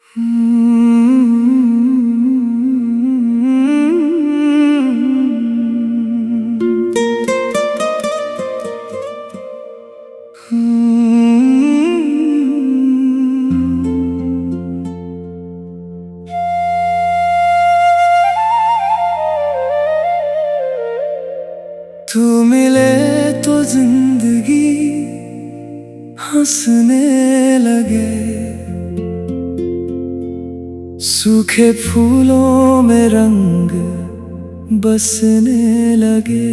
तू मिले तो जिंदगी हंसने लगे, सूखे फूलों में रंग बसने लगे।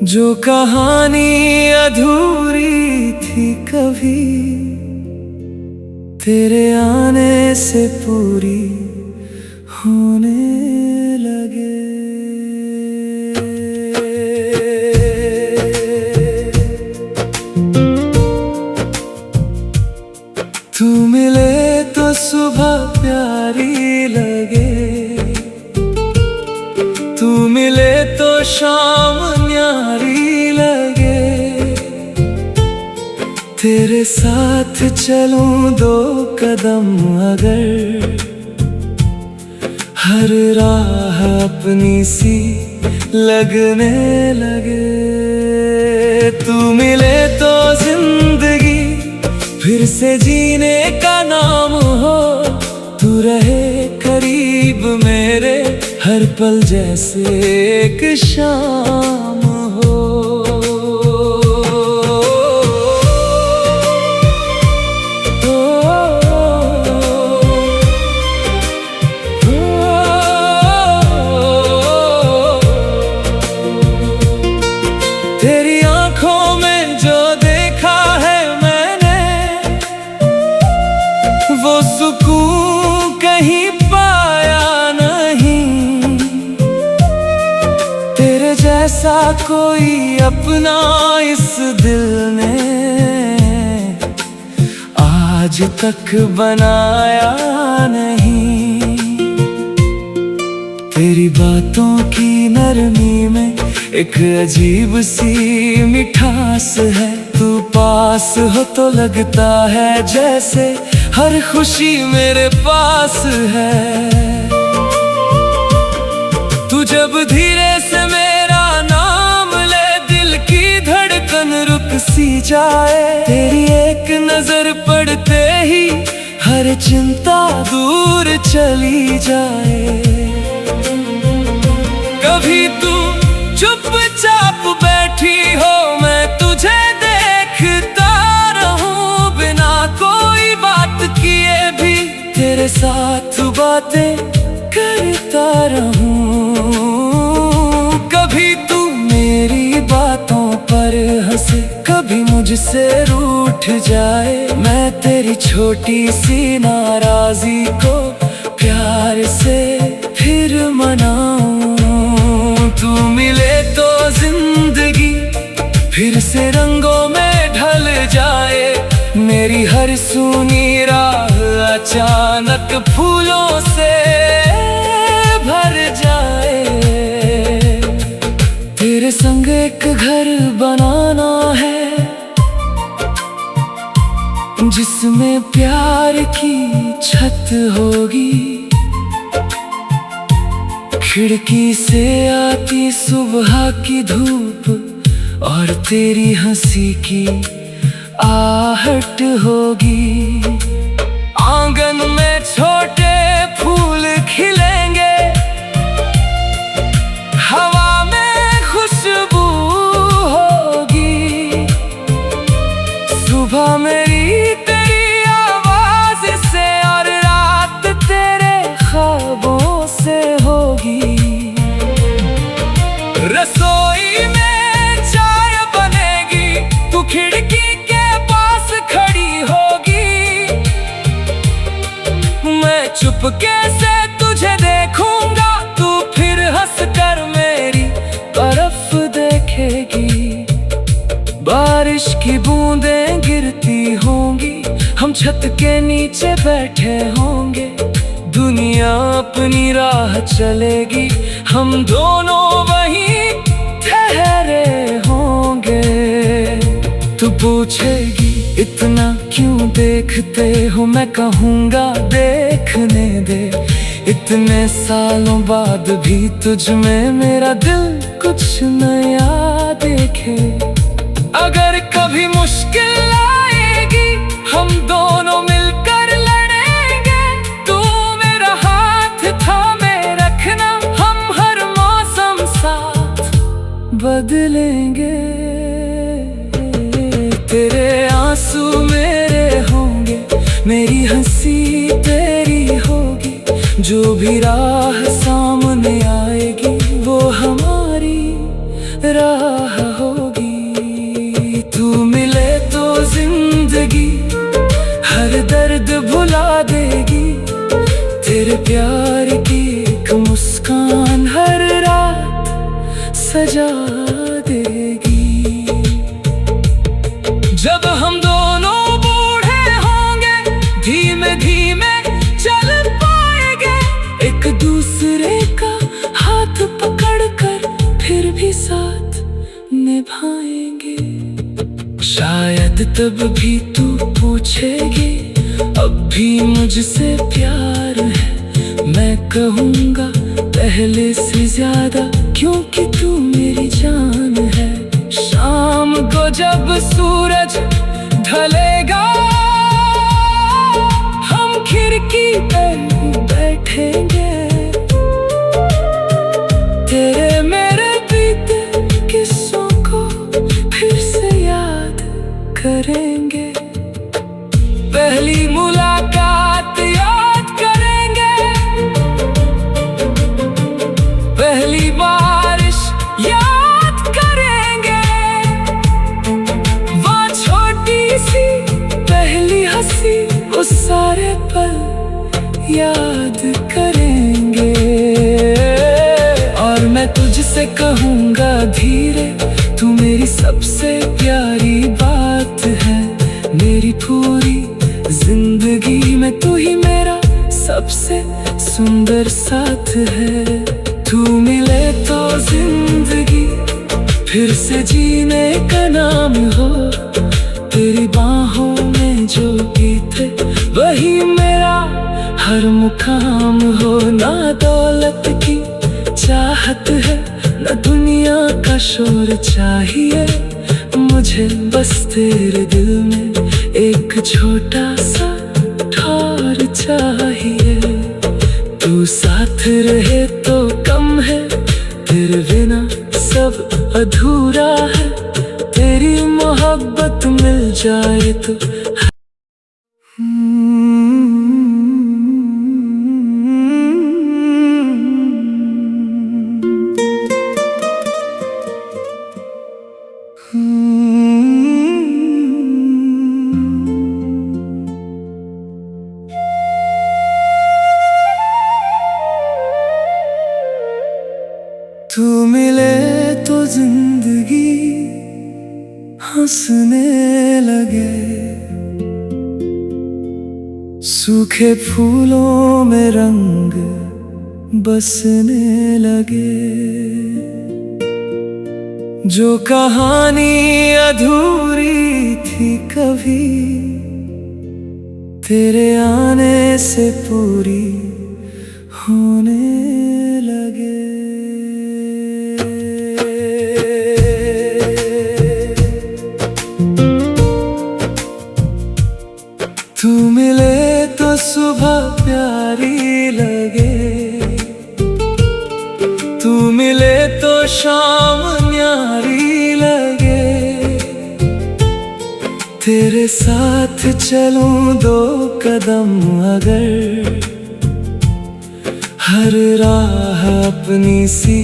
जो कहानी अधूरी थी कभी, तेरे आने से पूरी होने लगे। तू मिले तो सुबह प्यारी लगे, तू मिले तो शाम न्यारी लगे। तेरे साथ चलूं दो कदम अगर, हर राह अपनी सी लगने लगे। तू मिले तो जिंदगी फिर से जीने का नाम हो, तू रहे करीब मेरे हर पल जैसे एक शाम हो। तेरी आंखों में जो देखा है मैंने, वो सुकून कहीं पाया नहीं। तेरे जैसा कोई अपना इस दिल ने आज तक बनाया नहीं। तेरी बातों की नरमी में एक अजीब सी मिठास है। तू पास हो तो लगता है जैसे हर खुशी मेरे पास है। तू जब धीरे से मेरा नाम ले, दिल की धड़कन रुक सी जाए। तेरी एक नजर पड़ते ही हर चिंता दूर चली जाए। कभी तू चुपचाप बैठी हो, मैं तुझे देखता रहूं बिना कोई बात किए भी, तेरे साथ बातें करता रहूं। कभी तू मेरी बातों पर हंसे, कभी मुझसे रूठ जाए। मैं तेरी छोटी सी नाराजी को प्यार से फिर मनाऊं। तू मिले तो जिंदगी फिर से रंगों में ढल जाए। मेरी हर सूनी राह अचानक फूलों से भर जाए। तेरे संग एक घर बनाना है, जिसमें प्यार की छत होगी। खिड़की से आती सुबह की धूप और तेरी हंसी की आहट होगी। आंगन में छोटे फूल खिलेंगे, हवा में खुशबू होगी। सुबह मेरी तेरी आवाज से और रात तेरे ख्वाबों से होगी। रसोई में चाय बनेगी, तू खिड़की के पास खड़ी होगी। मैं चुपके से तुझे देखूंगा, तू फिर हंसकर मेरी तरफ देखेगी। बारिश की बूंदें गिरती होंगी, हम छत के नीचे बैठे होंगे। दुनिया अपनी राह चलेगी, हम दोनों वहीं ठहरे होंगे। तू पूछेगी इतना क्यों देखते हो, मैं कहूँगा देखने दे। इतने सालों बाद भी तुझ में मेरा दिल कुछ नया देखे। अगर कभी मुश्किल आएगी हम दोनों मिलकर लड़ेंगे। तू मेरा हाथ थामे रखना, हम हर मौसम साथ बदलेंगे। तेरे आंसू मेरे होंगे, मेरी हंसी तेरी होगी। जो भी राह सामने आएगी वो हमारी राह होगी। तू मिले तो जिंदगी हर दर्द भुला देगी। तेरे प्यार की एक मुस्कान हर रात सजा देगी। जब हम दोनों बूढ़े होंगे धीमे धीमे चल पाएंगे। एक दूसरे का हाथ पकड़कर फिर भी साथ निभाएंगे। शायद तब भी तू पूछेगी अब भी मुझसे प्यार है। मैं कहूँगा पहले से ज्यादा, क्योंकि तू मेरी जान है। शाम को जब सूरज ढलेगा हम खिड़की पर बैठेंगे। तेरे मेरे बीते किस्सों को फिर से याद करेंगे। पहली मुलाकात याद करेंगे, पहली बारिश याद करेंगे। वो छोटी सी पहली हंसी, उस सारे पल याद करेंगे। और मैं तुझसे कहूँगा धीरे, तू मेरी सबसे प्यारी बात है। मेरी पूरी जिंदगी में तू ही मेरा सबसे सुंदर साथ है। तू मिले तो जिंदगी फिर से जीने का नाम हो। तेरी बाहों में जो गीत है वही मेरा हर मुकाम हो। ना दौलत की चाहत है ना दुनिया का शोर चाहिए मुझे। बस तेरे दिल में एक छोटा सा ठौर चाहिए। तू साथ रहे तो कम है, तेरे बिना सब अधूरा है। तेरी मोहब्बत मिल जाए तो तू मिले तो जिंदगी हंसने लगे। सूखे फूलों में रंग बसने लगे। जो कहानी अधूरी थी कभी तेरे आने से पूरी होने लगे। तू मिले तो सुबह प्यारी लगे। तू मिले तो शाम न्यारी लगे। तेरे साथ चलूं दो कदम अगर, हर राह अपनी सी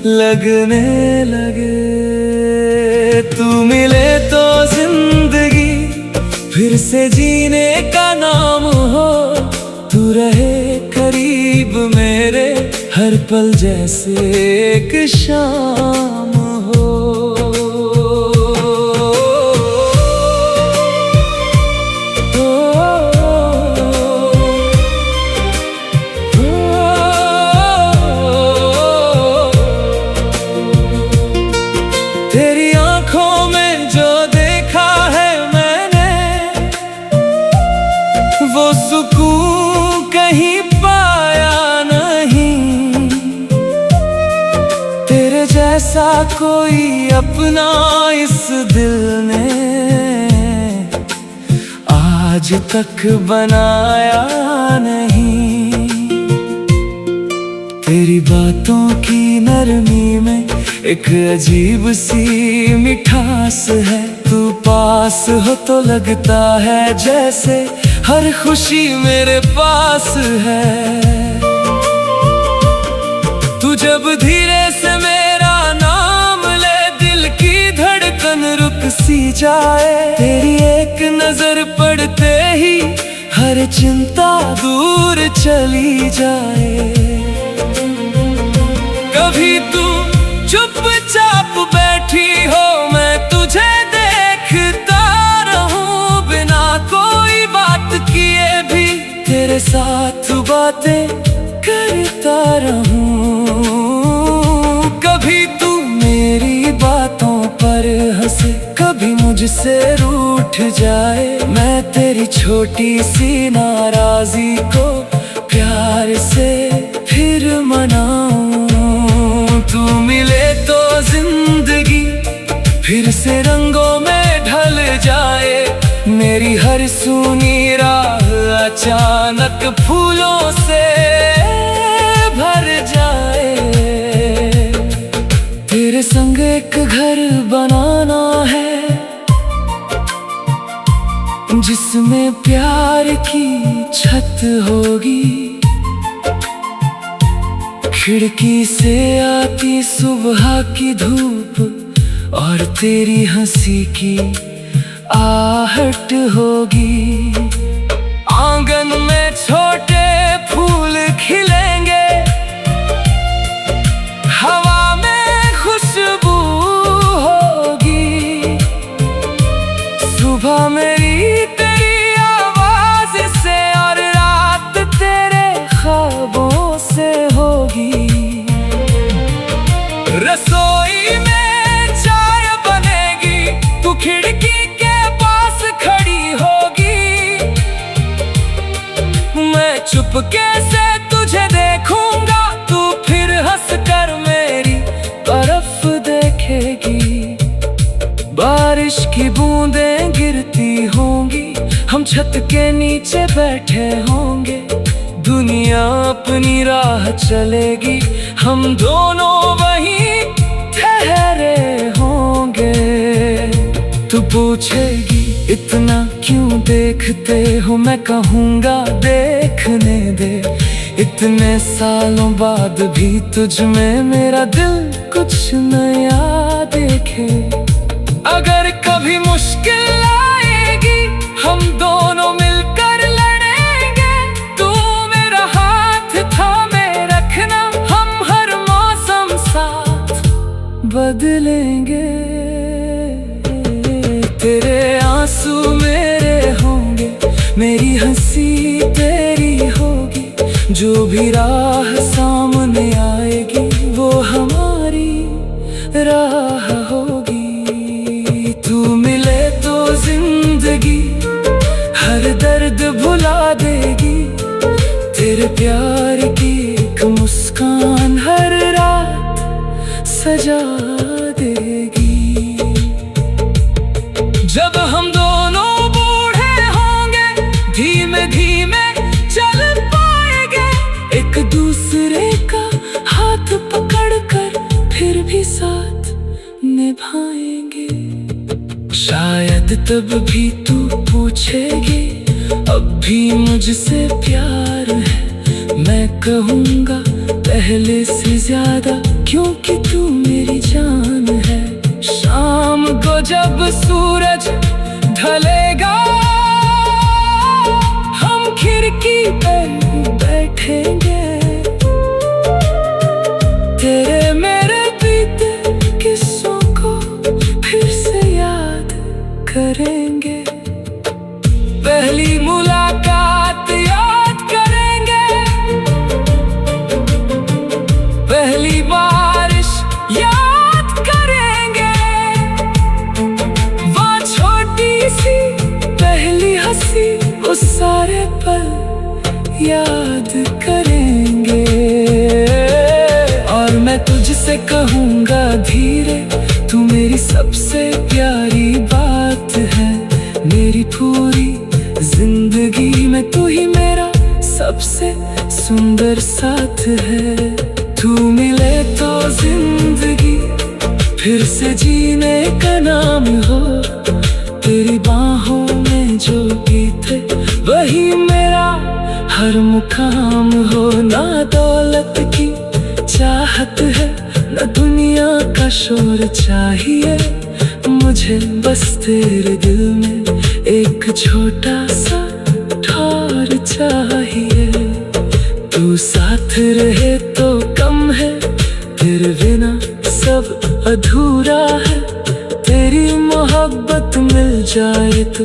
लगने लगे। तू मिले तो जिंदगी फिर से जीने का नाम हो। तू रहे करीब मेरे हर पल जैसे एक शाम हो। तेरी आंखों में जो देखा है मैंने वो सुकून कहीं पाया नहीं। तेरे जैसा कोई अपना इस दिल ने आज तक बनाया नहीं। तेरी बातों की नरमी में एक अजीब सी मिठास है। तू पास हो तो लगता है जैसे हर खुशी मेरे पास है। तू जब धीरे से मेरा नाम ले, दिल की धड़कन रुक सी जाए। तेरी एक नजर पड़ते ही हर चिंता दूर चली जाए। कभी तू चुपचाप बैठी हो, मैं तुझे देखता रहूं बिना कोई बात किए भी। तेरे साथ बातें करता रहूं। कभी तू मेरी बातों पर हंसे, कभी मुझसे रूठ जाए। मैं तेरी छोटी सी नाराजी को प्यार से फिर मनाऊं। तू मिले तो जिंदगी फिर से रंगों में ढल जाए। मेरी हर सूनी राह अचानक फूलों से भर जाए। तेरे संग एक घर बनाना है जिसमें प्यार की छत होगी। खिड़की से आती सुबह की धूप और तेरी हंसी की आहट होगी। आंगन में छोटे फूल खिलेंगे, हवा में खुशबू होगी। सुबह मेरी तेरी आवाज से और रात तेरे ख्वाबों से होगी। रसोई में चाय बनेगी, तू खिड़की के पास खड़ी होगी। मैं चुपके से तुझे देखूंगा, तू फिर हंसकर मेरी तरफ देखेगी। बारिश की बूंदें गिरती होंगी, हम छत के नीचे बैठे होंगे। दुनिया अपनी राह चलेगी, हम दोनों वहीं ठहरे होंगे। तू पूछेगी इतना क्यों देखते हो, मैं कहूँगा देखने दे। इतने सालों बाद भी तुझ में मेरा दिल कुछ नया देखे। अगर कभी मुश्किल आएगी, हम दोनों मिलकर लड़ेंगे। तू मेरा हाथ थामे रखना, हम हर मौसम साथ बदलेंगे। तेरे आंसू मेरे होंगे, मेरी हंसी तेरी होगी। जो भी राह सामने आएगी वो हमारी राह होगी। तू मिले तो जिंदगी हर दर्द भुला देगी। तेरे प्यार की एक मुस्कान हर रात सजा देगी। जब हम दोनों बूढ़े होंगे, धीमे धीमे चल पाएंगे। एक दूसरे का हाथ पकड़कर फिर भी साथ निभाएंगे। शायद तब भी तू पूछेगी, अब भी मुझसे प्यार है। मैं कहूँगा पहले से ज्यादा, क्योंकि तू मेरी जान है। शाम को जब सूरज ढलेगा, हम खिड़की पर बैठेंगे। तेरे मेरे बीते किस्सों को फिर से याद करेंगे। पहली मुलाकात याद करेंगे, पहली बारिश याद करेंगे। वो छोटी सी सारे पल याद करेंगे। और मैं तुझसे कहूँगा धीरे, तू मेरी सबसे प्यारी बात है। मेरी पूरी जिंदगी में तू ही मेरा सबसे सुंदर साथ है। तू मिले तो जिंदगी फिर से जीने का नाम हो। तेरी बाहों में जो गीत है वही मेरा हर मुकाम हो। ना दौलत की चाहत है, न दुनिया का शोर चाहिए मुझे, बस तेरे दिल में एक छोटा सा ठौर चाहिए। तू साथ रहे तो कम है, तेरे बिना सब अधूरा है। तेरी मोहब्बत मिल जाए तो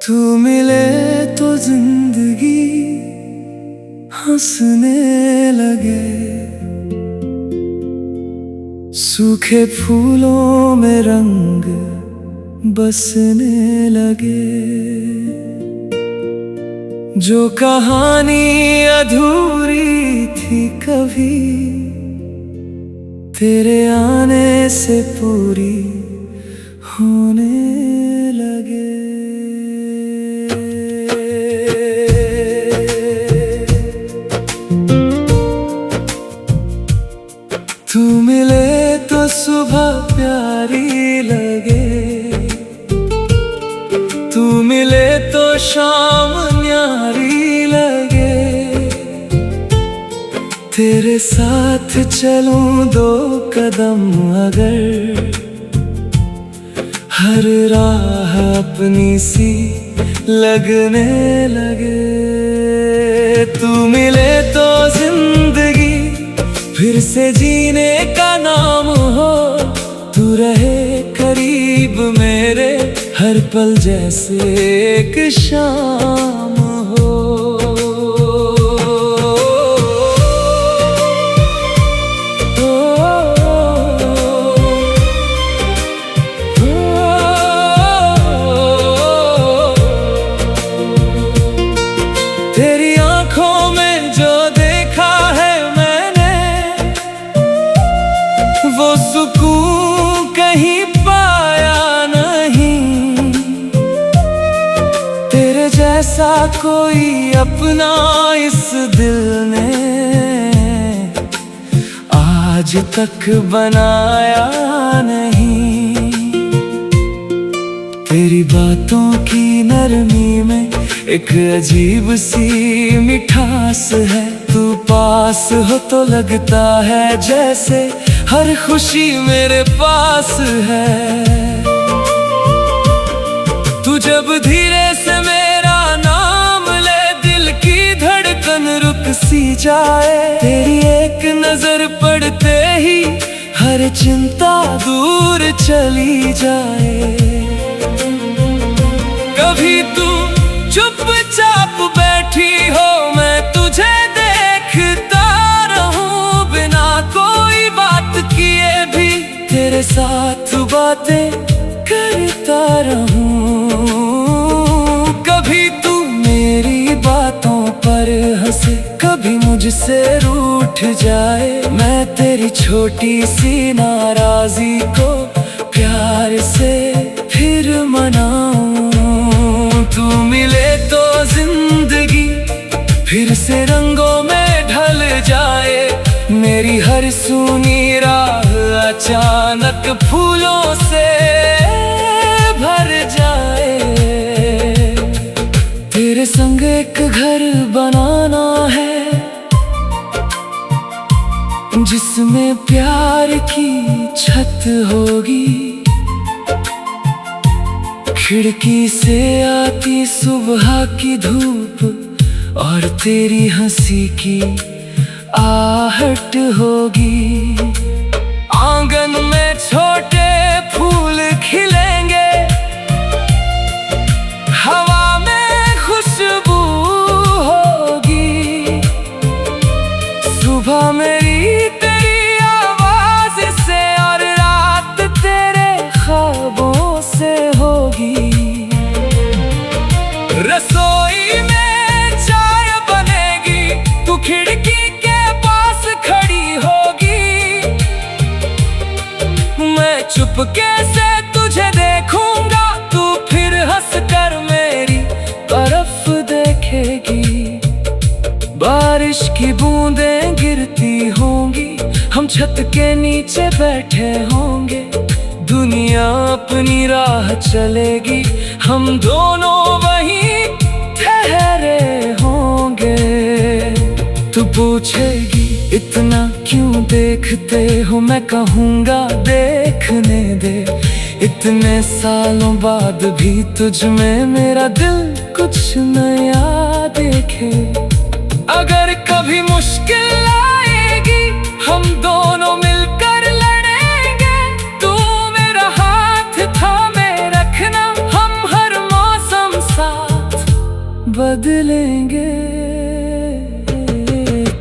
तू मिले तो जिंदगी हंसने लगे। सूखे फूलों में रंग बसने लगे। जो कहानी अधूरी थी कभी, तेरे आने से पूरी होने लगे। तू मिले तो सुबह प्यारी लगे। तू मिले तो शाम न्यारी लगे। तेरे साथ चलूं दो कदम अगर, हर राह अपनी सी लगने लगे। तू मिले तो जिंदगी फिर से जीने का नाम हो। तू रहे करीब मेरे हर पल जैसे एक शाम हो। तेरी आंखों में जो देखा है मैंने, वो सुकून कहीं पाया नहीं। तेरे जैसा कोई अपना इस दिल ने आज तक बनाया नहीं। तेरी बातों की नरमी में एक अजीब सी मिठास है। तू पास हो तो लगता है जैसे हर खुशी मेरे पास है। तू जब धीरे से मेरा नाम ले, दिल की धड़कन रुक सी जाए। तेरी एक नजर पड़ते ही हर चिंता दूर चली जाए। कभी तू चुपचाप बैठी हो, मैं तुझे देखता रहूं बिना कोई बात किए भी। तेरे साथ बातें करता रहूं। कभी तू मेरी बातों पर हंसे, कभी मुझसे रूठ जाए। मैं तेरी छोटी सी नाराजी को प्यार से फिर मनाऊं। तू मिले तो जिंदगी फिर से रंगों में ढल जाए। मेरी हर सूनी राह अचानक फूलों से भर जाए। तेरे संग एक घर बनाना है, जिसमें प्यार की छत होगी। खिड़की से आती सुबह की धूप और तेरी हंसी की आहट होगी। चुपके से तुझे देखूंगा, तू फिर हंस कर मेरी तरफ देखेगी। बारिश की बूंदें गिरती होंगी, हम छत के नीचे बैठे होंगे। दुनिया अपनी राह चलेगी, हम दोनों वहीं ठहरे होंगे। तू पूछेगी इतना क्यों देखते हो, मैं कहूँगा देखने दे। इतने सालों बाद भी तुझ में मेरा दिल कुछ नया देखे। अगर कभी मुश्किल आएगी, हम दोनों मिलकर लड़ेंगे। तू मेरा हाथ थामे रखना, हम हर मौसम साथ बदलेंगे।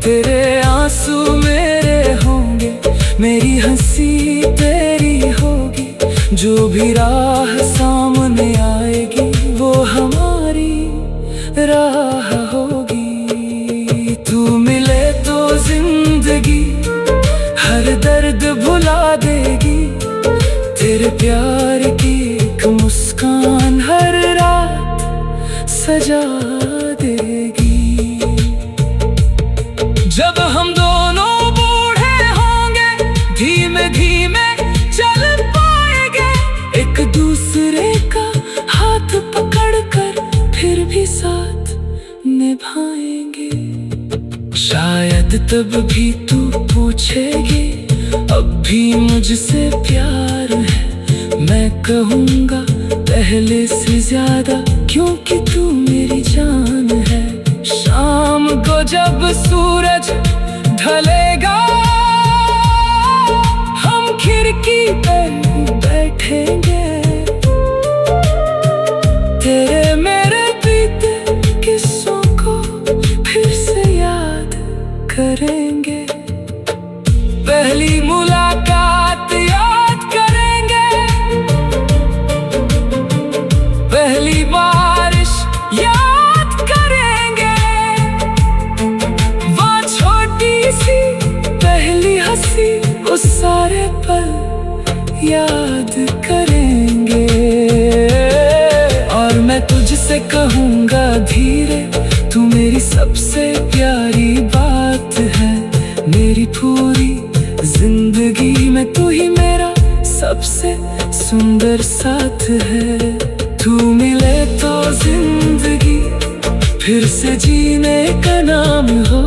तेरे आंसू मेरे होंगे, मेरी हंसी तेरी होगी। जो भी राह सामने आएगी, वो हमारी राह होगी। तू मिले तो जिंदगी हर दर्द भुला देगी। तेरे प्यार की एक मुस्कान हर रात सजा देगी। जब हम दोनों बूढ़े होंगे, धीमे धीमे चल पाएंगे। एक दूसरे का हाथ पकड़कर फिर भी साथ निभाएंगे। शायद तब भी तू पूछेगी, अब भी मुझसे प्यार है। मैं कहूँगा पहले से ज्यादा, क्योंकि तू मेरी जान है। शाम को जब सूरज ढलेगा, हम खिड़की पर बैठेंगे। तेरे मेरे बीते किस्सों को फिर से याद करेंगे। पहली मुलाकात याद करेंगे, पहली बारिश याद करेंगे। वो छोटी सी पहली हंसी, वो सारे पल याद करेंगे। और मैं तुझसे कहूँगा धीरे, तू मेरी सबसे प्यारी बात है। मेरी पूरी जिंदगी में तू ही मेरा सबसे सुंदर साथ है। तू मिले तो जिंदगी फिर से जीने का नाम हो।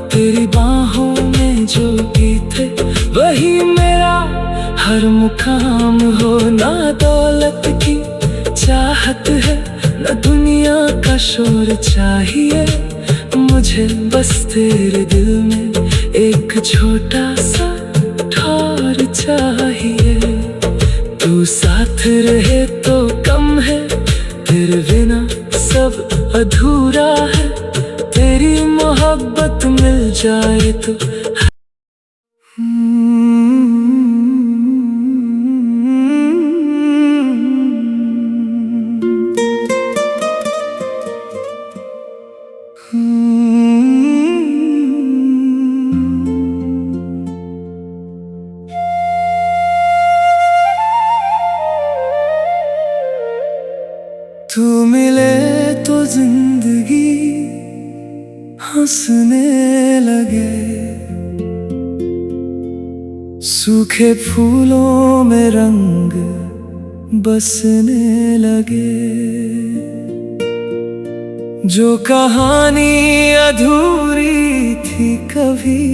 तेरी बाहों में जो भी थे, वही मेरा हर मुकाम हो। ना दौलत की चाहत है, न दुनिया का शोर चाहिए। मुझे बस तेरे दिल में एक छोटा सा ठौर चाहिए। तू साथ रहे तो कम है, तेरे बिना सब अधूरा है। तेरी मोहब्बत मिल जाए तो तू मिले तो जिंदगी हंसने लगे। सूखे फूलों में रंग बसने लगे। जो कहानी अधूरी थी कभी,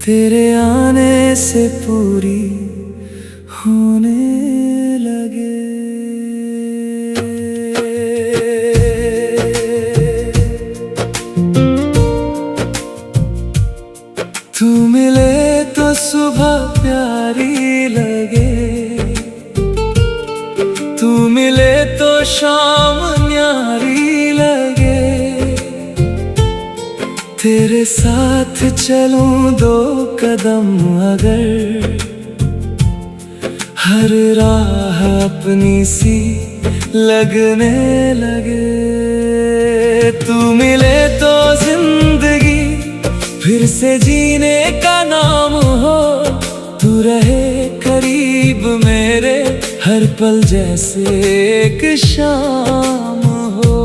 तेरे आने से पूरी होने लगे। तू मिले तो सुबह प्यारी लगे। तू मिले तो शाम न्यारी लगे। तेरे साथ चलूं दो कदम अगर, हर राह अपनी सी लगने लगे। तू मिले तो जिंदगी फिर से जीने का नाम हो। तू रहे पल जैसे एक शाम हो।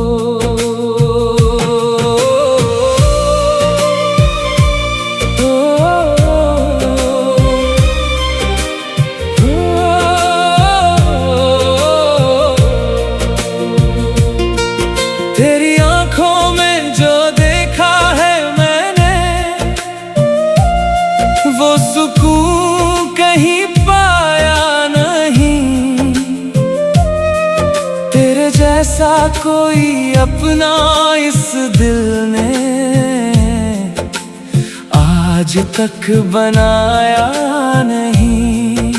तेरी आंखों में जो देखा है मैंने, वो सुकून कहीं पाया नहीं। तेरे जैसा कोई अपना इस दिल ने आज तक बनाया नहीं।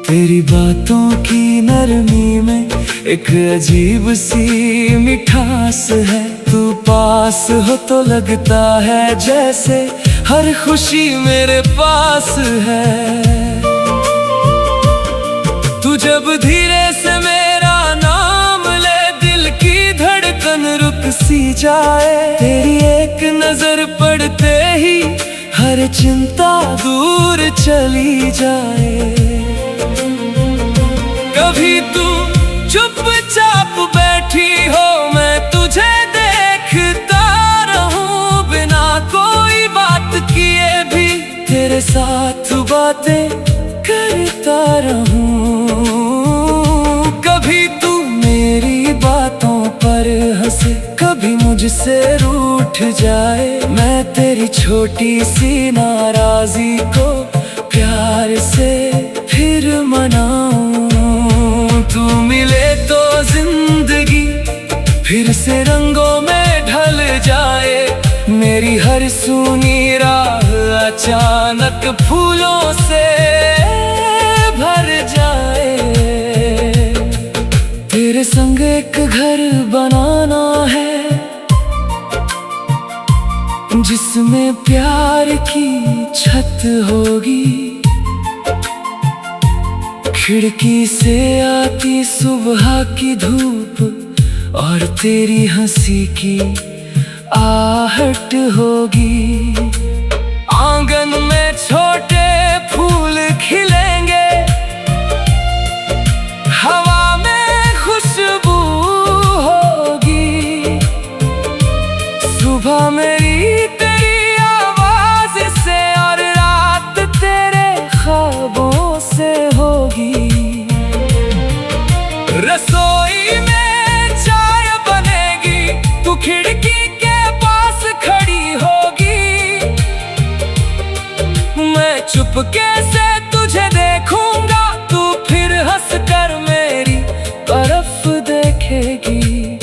तेरी बातों की नरमी में एक अजीब सी मिठास है। तू पास हो तो लगता है जैसे हर खुशी मेरे पास है। तू जब धीरे से मेरा नाम ले, दिल की धड़कन रुक सी जाए। तेरी एक नजर पड़ते ही हर चिंता दूर चली जाए। कभी तू चुपचाप बैठी हो, मैं तुझे देखता रहूं बिना कोई बात किए भी। तेरे साथ बातें करता रहूं। कभी तू मेरी बातों पर हंसे, कभी मुझसे रूठ जाए। मैं तेरी छोटी सी नाराजी को प्यार से फिर मनाऊं। तू मिले तो जिंदगी फिर से रंगों में ढल जाए। मेरी हर सूनी राह अचानक फूलों से भर जाए। तेरे संग एक घर बनाना है, जिसमें प्यार की छत होगी। खिड़की से आती सुबह की धूप और तेरी हंसी की आहट होगी। आंगन में छोटे फूल खिलेंगे, हवा में खुशबू होगी। सुबह मेरी तेरी आवाज से और रात तेरे ख्वाबों से होगी। रसोई में चाय बनेगी, तू खिड़की के पास खड़ी होगी। मैं चुपके से तुझे देखूंगा, तू फिर हंसकर मेरी तरफ देखेगी।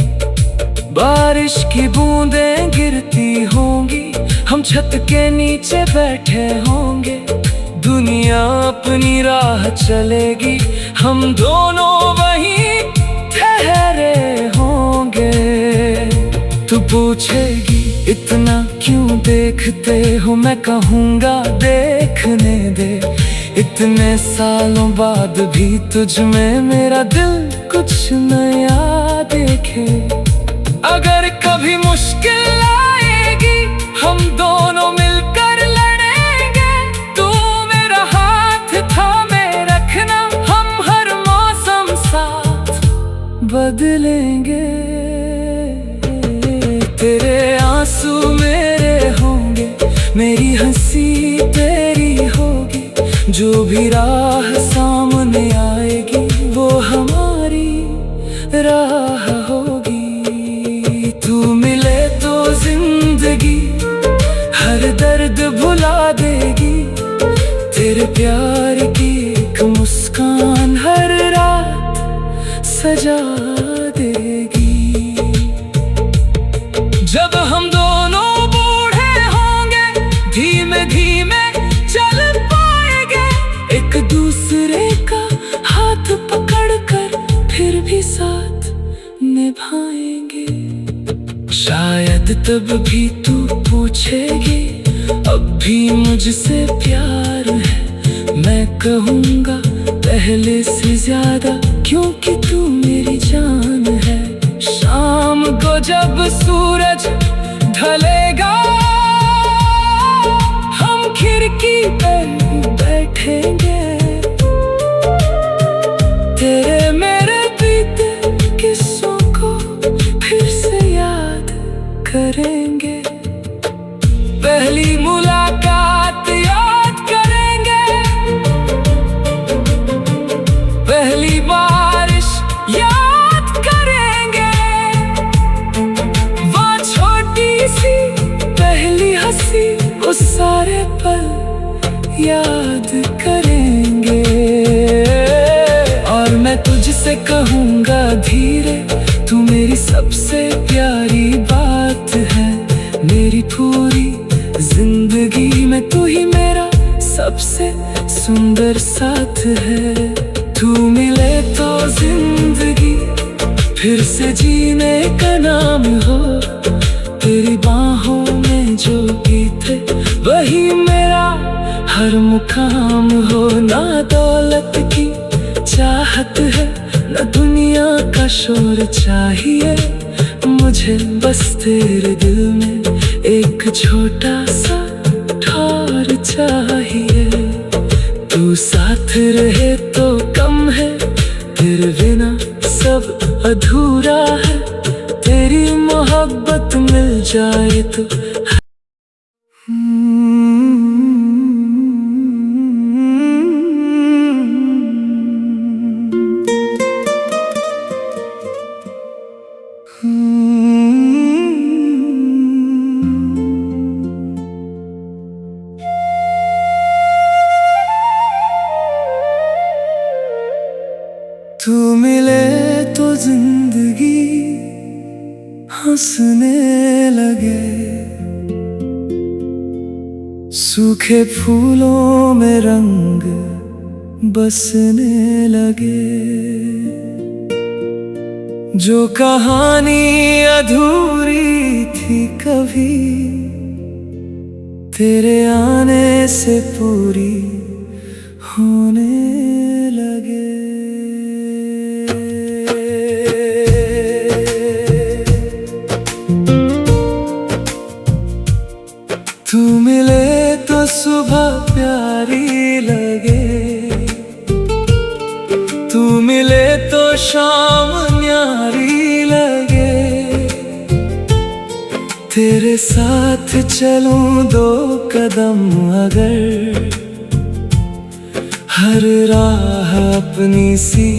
बारिश की बूंदें गिरती होंगी, हम छत के नीचे बैठे होंगे। दुनिया अपनी राह चलेगी, हम दोनों वहीं ठहरे होंगे। तू पूछेगी इतना क्यों देखते हो, मैं कहूँगा देखने दे। इतने सालों बाद भी तुझ में मेरा दिल कुछ नया देखे। अगर कभी मुश्किल आएगी, हम दोनों मिलकर लड़ेंगे। तू मेरा हाथ थामे रखना, हम हर मौसम साथ बदलेंगे। तेरे आंसू मेरे होंगे, मेरी हंसी तेरी होगी। जो भी राह सामने आएगी, वो हमारी राह होगी। तू मिले तो जिंदगी हर दर्द भुला देगी। तेरे प्यार की एक मुस्कान हर रात सजा देगी। जब हम दोनों बूढ़े होंगे, धीमे धीमे चल पाएंगे। एक दूसरे का हाथ पकड़कर फिर भी साथ निभाएंगे। शायद तब भी तू पूछेगी, अब भी मुझसे प्यार है। मैं कहूँगा पहले से ज्यादा, क्योंकि तू मेरी जान है। शाम को जब सूरज ढलेगा, हम खिड़की पर बैठेंगे। याद करेंगे। और मैं तुझसे कहूँगा धीरे, तू मेरी सबसे प्यारी बात है। मेरी पूरी जिंदगी में तू ही मेरा सबसे सुंदर साथ है। तू मिले तो जिंदगी फिर से जीने का नाम हो। तेरी बाहों में जो गीत है वही मेरा हर मुकाम हो। ना दौलत की चाहत है, ना दुनिया का शोर चाहिए मुझे, बस तेरे दिल में एक छोटा सा ठौर चाहिए। तू साथ रहे तो कम है, तेरे बिना सब अधूरा है। तेरी मोहब्बत मिल जाए तो तू मिले तो जिंदगी हंसने लगे। सूखे फूलों में रंग बसने लगे। जो कहानी अधूरी थी कभी, तेरे आने से पूरी होने लगे। तू मिले तो सुबह प्यारी लगे। तू मिले तो शाम न्यारी लगे। तेरे साथ चलूं दो कदम अगर, हर राह अपनी सी